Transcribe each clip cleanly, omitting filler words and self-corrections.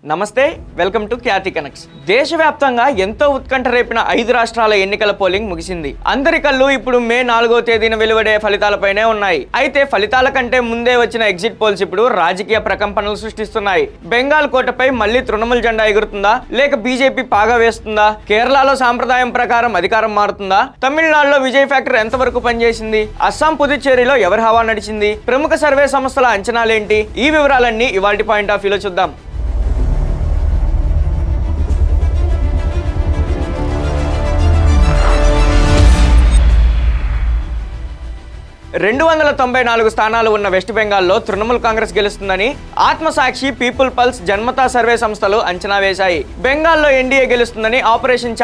నమస్తే, welcome to Khyati connects. దేశవ్యాప్తంగా ఎంతో ఉత్కంఠ రేపిన 5 రాష్ట్రాల ఎన్నికల పోలింగ్ ముగిసింది. అందరి కళ్ళు ఇప్పుడు మే 4వ తేదీన వెలువడే ఫలితాలపైనే ఉన్నాయి. అయితే ఫలితాల కంటే ముందే వచ్చిన ఎగ్జిట్ పోల్స్ ఇప్పుడు రాజకీయ ప్రకంపనలు సృష్టిస్తున్నాయి. బెంగాల్ కోటపై మళ్లీ తృణమూల్ జెండా ఎగురుతుందా, లేక బీజేపీ పాగా వేస్తుందా? కేరళలో సాంప్రదాయం ప్రకారం అధికారం మారుతుందా? తమిళనాడులో విజయ్ ఫ్యాక్టర్ ఎంతవరకు పనిచేసింది? అస్సాం, పుదుచ్చేరిలో ఎవరి హవా నడిచింది? ప్రముఖ సర్వే సంస్థల అంచనాలేంటి? ఈ వివరాలన్నీ ఇవాల్టి పాయింట్ ఆఫ్ వ్యూలో చూద్దాం. 294 స్థానాలు ఉన్న వెస్ట్ బెంగాల్లో తృణమూల్ కాంగ్రెస్ గెలుస్తుందని Aatmasakshi, people pulse, Janmata survey సంస్థలు అంచనా వేశాయి. బెంగాల్లో ఎన్డీఏ గెలుస్తుందని operation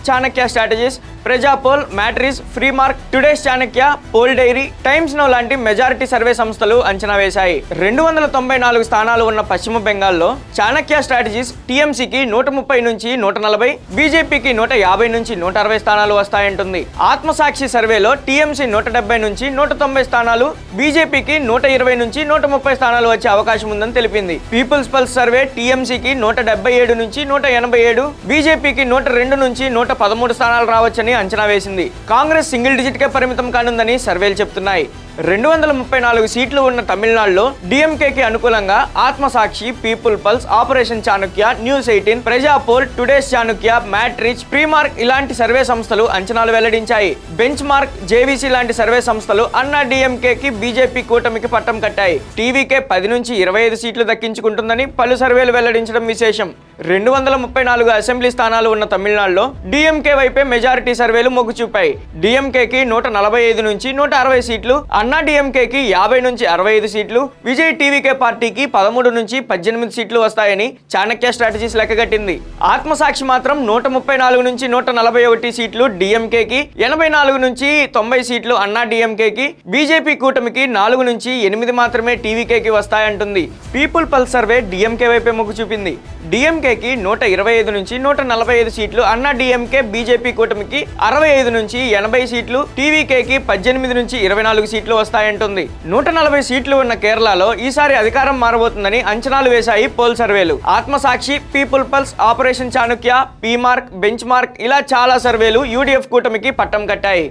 Chanakya strategies, Praja poll, Matrize, free mark, today's Chanakya, poll diary, Times Now లాంటి మెజారిటీ సర్వే సంస్థలు అంచనా వేశాయి. 294 స్థానాలు ఉన్న పశ్చిమ బెంగాల్లో చాణక్య స్ట్రాటజీస్ టీఎంసీకి 130 నుంచి 140, బీజేపీకి 150 నుంచి 160 స్థానాలు వస్తాయంటుంది. ఆత్మసాక్షి సర్వేలో టీఎంసీ 170 నుంచి 190 స్థానాలు, బీజేపీకి 120 నుంచి 130 స్థానాలు వచ్చే అవకాశం ఉందని తెలిపింది. పీపుల్స్ పల్స్ సర్వే టీఎంసీకి 177 నుంచి 187, బీజేపీకి 102 నుంచి 113 స్థానాలు రావచ్చని అంచనా వేసింది. కాంగ్రెస్ సింగిల్ డిజిట్ కే పరిమితం కానుందని సర్వేలు చెప్తున్నాయి. 234 సీట్లు ఉన్న తమిళనాడులో డిఎంకేకి అనుకూలంగా Aatmasakshi, people pulse, operation Chanakya, news 18, Praja poll, today's Chanakya, Matrize, P Marq ఇలాంటి సర్వే సంస్థలు అంచనాలు వెల్లడించాయి. బెంచ్ మార్క్, జేవీసీ లాంటి సర్వే సంస్థలు అన్నా డిఎంకేకి, బీజేపీ కూటమికి పట్టం కట్టాయి. టీవీకే 10 నుంచి 25 సీట్లు దక్కించుకుంటుందని పలు సర్వేలు వెల్లడించడం విశేషం. 234 అసెంబ్లీ స్థానాలు ఉన్న తమిళనాడులో డిఎంకే వైపే మెజారిటీ సర్వేలు మొగ్గు చూపాయి. డిఎంకేకి 145 నుంచి 160 సీట్లు, అన్నా డిఎంకేకి 50 నుంచి 65 సీట్లు, విజయ్ టీవీకే పార్టీకి 13 నుంచి 18 సీట్లు వస్తాయని చాణక్య స్ట్రాటజీస్ లెక్కగట్టింది. ఆత్మసాక్షి మాత్రం 134 నుంచి 141 సీట్లు డిఎంకేకి, 84 నుంచి 90 సీట్లు అన్నా డిఎంకేకి, బీజేపీ కూటమికి 4 నుంచి 8 మాత్రమే టీవీకేకి వస్తాయంటుంది. పీపుల్ పల్స్ సర్వే డిఎంకే వైపే మొగ్గు చూపింది. డిఎంకేకి 125 నుంచి 145 సీట్లు, అన్నా డిఎంకే, బీజేపీ కూటమికి 65 నుంచి 80 సీట్లు, టీవీకేకి 18 నుంచి 24 సీట్లు వస్తాయంటుంది. 140 సీట్లు ఉన్న కేరళలో ఈసారి అధికారం మారబోతుందని అంచనాలు వేశాయి పోల్ సర్వేలు. Aatmasakshi, people pulse, operation Chanakya, P Marq, bench mark ఇలా చాలా సర్వేలు యూడీఎఫ్ కూటమికి పట్టం కట్టాయి.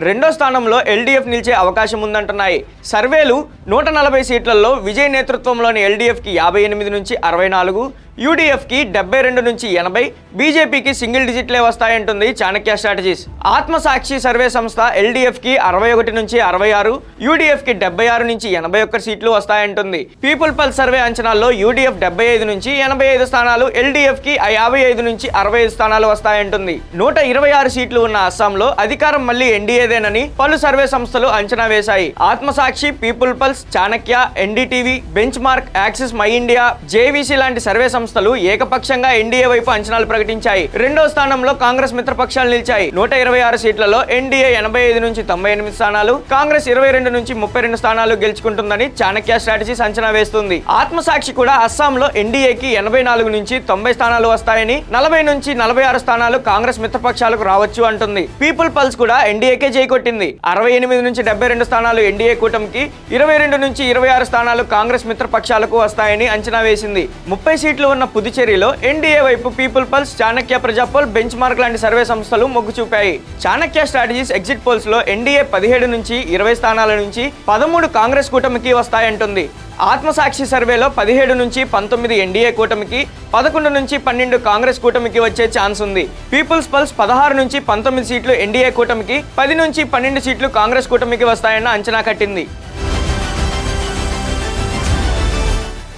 రెండో స్థానంలో ఎల్డీఎఫ్ నిలిచే అవకాశం ఉందంటున్నాయి. సర్వేలు 140 సీట్లలో విజయ్ నేతృత్వంలోని ఎల్డీఎఫ్కి 58 నుంచి 64, యూడీఎఫ్కి 72 నుంచి 80, బీజేపీకి సింగిల్ డిజిట్లే వస్తాయంటుంది చాణక్య స్ట్రాటజీస్. ఆత్మసాక్షి సర్వే సంస్థ ఎల్డీఎఫ్కి 61 నుంచి 66, యూడీఎఫ్కి 76 నుంచి 81 సీట్లు వస్తాయంటుంది. పీపుల్ పల్స్ సర్వే అంచనాల్లో యూడీఎఫ్ 75 నుంచి 85 స్థానాలు, ఎల్డీఎఫ్కి 55 నుంచి 65 స్థానాలు వస్తాయంటుంది. 126 సీట్లు ఉన్న అస్సాంలో అధికారం మళ్లీ ఎన్డీఏదేనని పలు సర్వే సంస్థలు అంచనా వేశాయి. Aatmasakshi, people pulse, Chanakya, NDTV, bench mark, Axis My India, JVC లాంటి సర్వే సంస్థలు ఏకపక్షంగా ఎన్డీఏ వైపు అంచనాలు ప్రకటించాయి. రెండో స్థానంలో కాంగ్రెస్ మిత్రపక్షాలు నిలిచాయి. 126 సీట్లలో ఎన్డీఏ 85 నుంచి 98 స్థానాలు, కాంగ్రెస్ 22 నుంచి 32 స్థానాలు గెలుచుకుంటుందని చాణక్య స్ట్రాటజీస్ అంచనా వేస్తుంది. ఆత్మసాక్షి కూడా అస్సాంలో ఎన్డీఏకి 84 నుంచి 90 స్థానాలు వస్తాయని, 40 నుంచి 46 స్థానాలు కాంగ్రెస్ మిత్రపక్షాలకు రావచ్చు అంటుంది. పీపుల్ పల్స్ కూడా ఎన్డీఏకే జైకొట్టింది. 68 నుంచి 72 స్థానాలు ఎన్డీఏ కూటమికి, 22 నుంచి 26 స్థానాలు కాంగ్రెస్ మిత్రపక్షాలకు వస్తాయని అంచనా వేసింది. 30 సీట్లు ఉన్న పుదుచ్చేరిలో ఎన్డీఏ వైపు people pulse, Chanakya, Praja poll, bench mark లాంటి సర్వే సంస్థలు మొగ్గు చూపాయి. చాణక్య స్ట్రాటజీస్ ఎగ్జిట్ పోల్స్ లో ఎన్డీఏ 17 నుంచి 20 స్థానాల నుంచి 13 కాంగ్రెస్ కూటమికి వస్తాయంటుంది. ఆత్మసాక్షి సర్వేలో 17 నుంచి 19 ఎన్డీఏ కూటమికి, 11 నుంచి 12 కాంగ్రెస్ కూటమికి వచ్చే ఛాన్స్ ఉంది. పీపుల్స్ పల్స్ 16 నుంచి 19 సీట్లు ఎన్డీఏ కూటమికి, 10 నుంచి 12 సీట్లు కాంగ్రెస్ కూటమికి వస్తాయన్న అంచనా కట్టింది.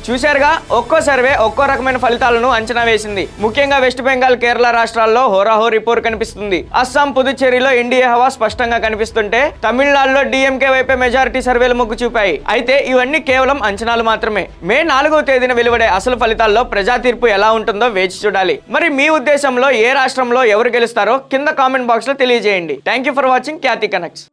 చూశారుగా, ఒక్కో సర్వే ఒక్కో రకమైన ఫలితాలను అంచనా వేసింది. ముఖ్యంగా వెస్ట్ బెంగాల్, కేరళ రాష్ట్రాల్లో హోరాహోరీ పోరు కనిపిస్తుంది. అస్సాం, పుదుచ్చేరిలో ఎన్డీఏ హవా స్పష్టంగా కనిపిస్తుంటే తమిళనాడులో డిఎంకే వైపే మెజారిటీ సర్వేలు మొగ్గు చూపాయి. అయితే ఇవన్నీ కేవలం అంచనాలు మాత్రమే. మే 4వ తేదీన వెలువడే అసలు ఫలితాల్లో ప్రజా తీర్పు ఎలా ఉంటుందో వేచి చూడాలి. మరి మీ ఉద్దేశంలో ఏ రాష్ట్రంలో ఎవరు గెలుస్తారో కింద కామెంట్ బాక్స్ లో తెలియజేయండి. Thank you for watching Khyati connects.